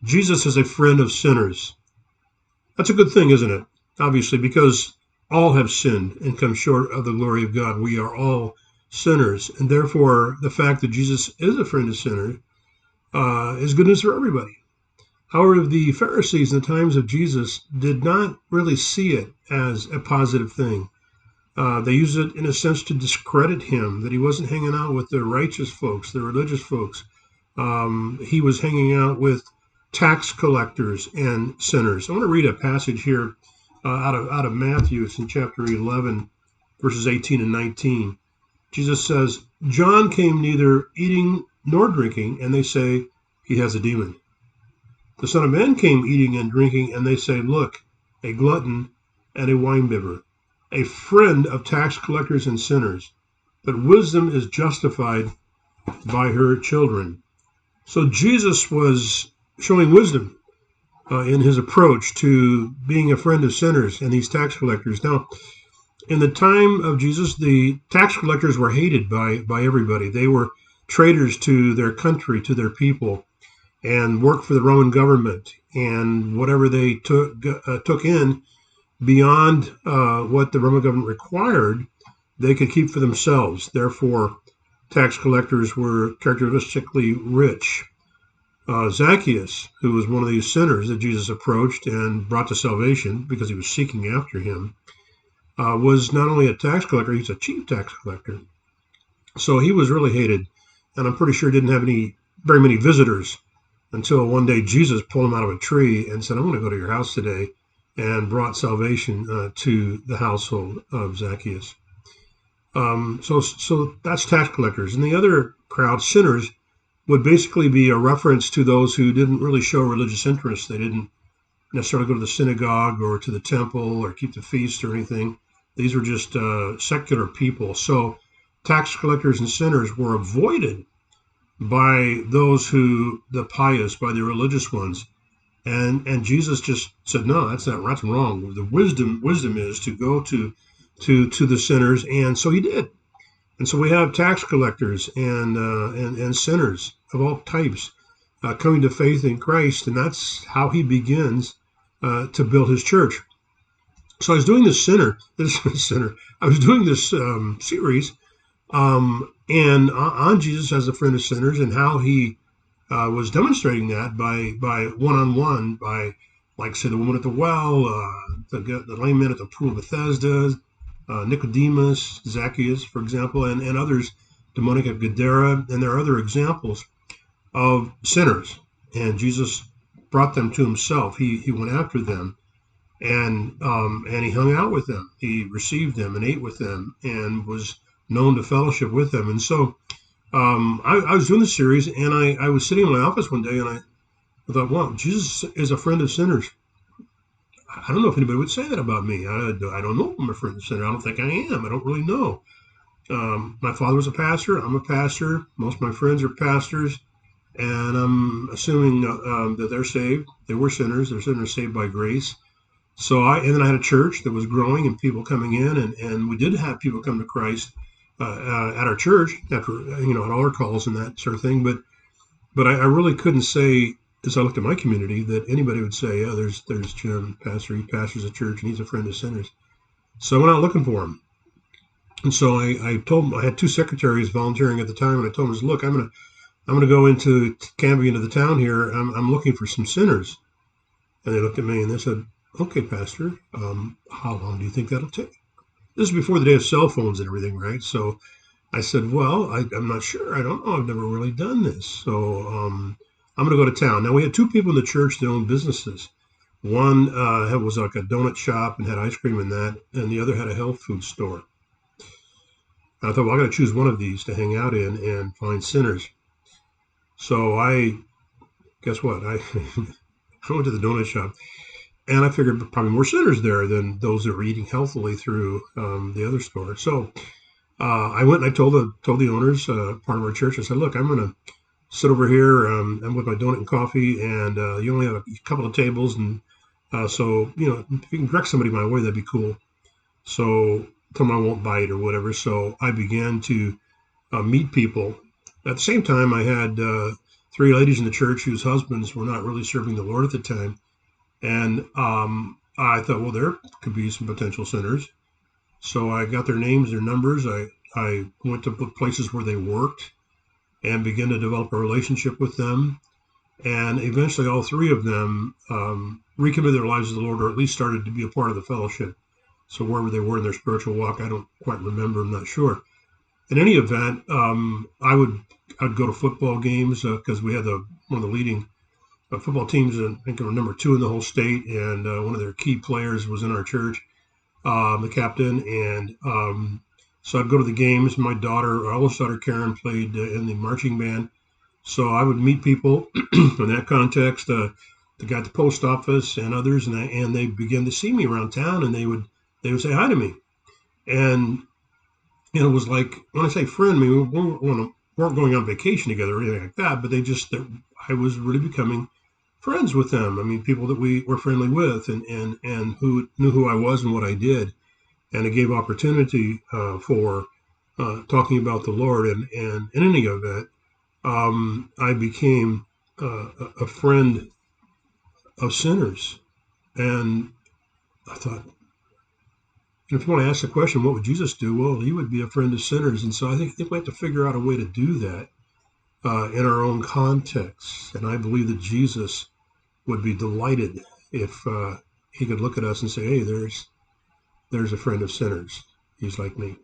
Jesus is a friend of sinners. That's a good thing, isn't it? Obviously, because all have sinned and come short of the glory of God. We are all sinners. And therefore, the fact that Jesus is a friend of sinners is good news for everybody. However, the Pharisees in the times of Jesus did not really see it as a positive thing. They used it in a sense to discredit him, that he wasn't hanging out with the righteous folks, the religious folks. He was hanging out with tax collectors and sinners. I want to read a passage here out of Matthew. It's in chapter 11, verses 18 and 19. Jesus says, John came neither eating nor drinking, and they say he has a demon. The Son of Man came eating and drinking, and they say, look, a glutton and a winebibber, a friend of tax collectors and sinners. But wisdom is justified by her children. So Jesus was showing wisdom in his approach to being a friend of sinners and these tax collectors. Now, in the time of Jesus, the tax collectors were hated by everybody. They were traitors to their country, to their people, and worked for the Roman government. And whatever they took in beyond what the Roman government required, they could keep for themselves. Therefore, tax collectors were characteristically rich. Zacchaeus, who was one of these sinners that Jesus approached and brought to salvation because he was seeking after him, was not only a tax collector, he's a chief tax collector. So he was really hated, and I'm pretty sure didn't have very many visitors until one day Jesus pulled him out of a tree and said, I'm going to go to your house today, and brought salvation to the household of Zacchaeus. So that's tax collectors. And the other crowd, sinners, would basically be a reference to those who didn't really show religious interest. They didn't necessarily go to the synagogue or to the temple or keep the feast or anything. These were just secular people. So tax collectors and sinners were avoided by those the pious, by the religious ones. And Jesus just said, no, that's wrong. The wisdom is to go to the sinners. And so he did. And so we have tax collectors and sinners of all types coming to faith in Christ, and that's how he begins to build his church. So I was doing this I was doing this series and on Jesus as a friend of sinners and how he was demonstrating that by one-on-one, by, like, say, the woman at the well, the lame man at the pool of Bethesda, Nicodemus, Zacchaeus, for example, and others, demonic of Gadara, and there are other examples of sinners. And Jesus brought them to himself. He went after them, and he hung out with them. He received them and ate with them and was known to fellowship with them. And so I was doing this series, and I was sitting in my office one day, and I thought, wow, Jesus is a friend of sinners. I don't know if anybody would say that about me. I don't know if I'm a friend of sinners. I don't think I am. I don't really know. My father was a pastor. I'm a pastor. Most of my friends are pastors. And I'm assuming that they're saved. They were sinners. They're sinners saved by grace. And then I had a church that was growing and people coming in. And we did have people come to Christ at our church after, at altar calls and that sort of thing. But I really couldn't say, as I looked at my community, that anybody would say, yeah, there's Jim, pastor, he pastors a church and he's a friend of sinners. So I went out looking for him. And so I told him, I had two secretaries volunteering at the time, and I told him, look, I'm gonna go into Camby, into the town here. I'm looking for some sinners. And they looked at me and they said, okay, pastor, how long do you think that'll take? This is before the day of cell phones and everything, right? So I said, well, I'm not sure. I don't know. I've never really done this. So I'm going to go to town. Now, we had two people in the church that owned businesses. One was like a donut shop and had ice cream in that, and the other had a health food store. And I thought, well, I got to choose one of these to hang out in and find sinners. So guess what? I went to the donut shop, and I figured probably more sinners there than those that were eating healthily through the other store. So I went and I told the owners, part of our church, I said, look, I'm going to sit over here. I'm with my donut and coffee, and you only have a couple of tables, and so if you can direct somebody my way, that'd be cool. So tell them I won't bite or whatever. So I began to meet people. At the same time, I had three ladies in the church whose husbands were not really serving the Lord at the time. And I thought, well, there could be some potential sinners. So I got their names, their numbers. I went to places where they worked and began to develop a relationship with them. And eventually, all three of them recommitted their lives to the Lord, or at least started to be a part of the fellowship. So wherever they were in their spiritual walk, I don't quite remember. I'm not sure. In any event, I'd go to football games because we had one of the leading football teams. I think we were number 2 in the whole state, and one of their key players was in our church, the captain. And so I'd go to the games. My daughter, our oldest daughter Karen, played in the marching band. So I would meet people in that context, the guy at the post office and others, and they began to see me around town, and they would say hi to me. And it was like, when I say friend, I mean, we weren't going on vacation together or anything like that, but I was really becoming friends with them. I mean, people that we were friendly with and who knew who I was and what I did. And it gave opportunity for talking about the Lord. And in any event, I became a friend of sinners. And I thought, if you want to ask the question, what would Jesus do? Well, he would be a friend of sinners. And so I think we have to figure out a way to do that in our own context. And I believe that Jesus would be delighted if he could look at us and say, hey, there's a friend of sinners. He's like me.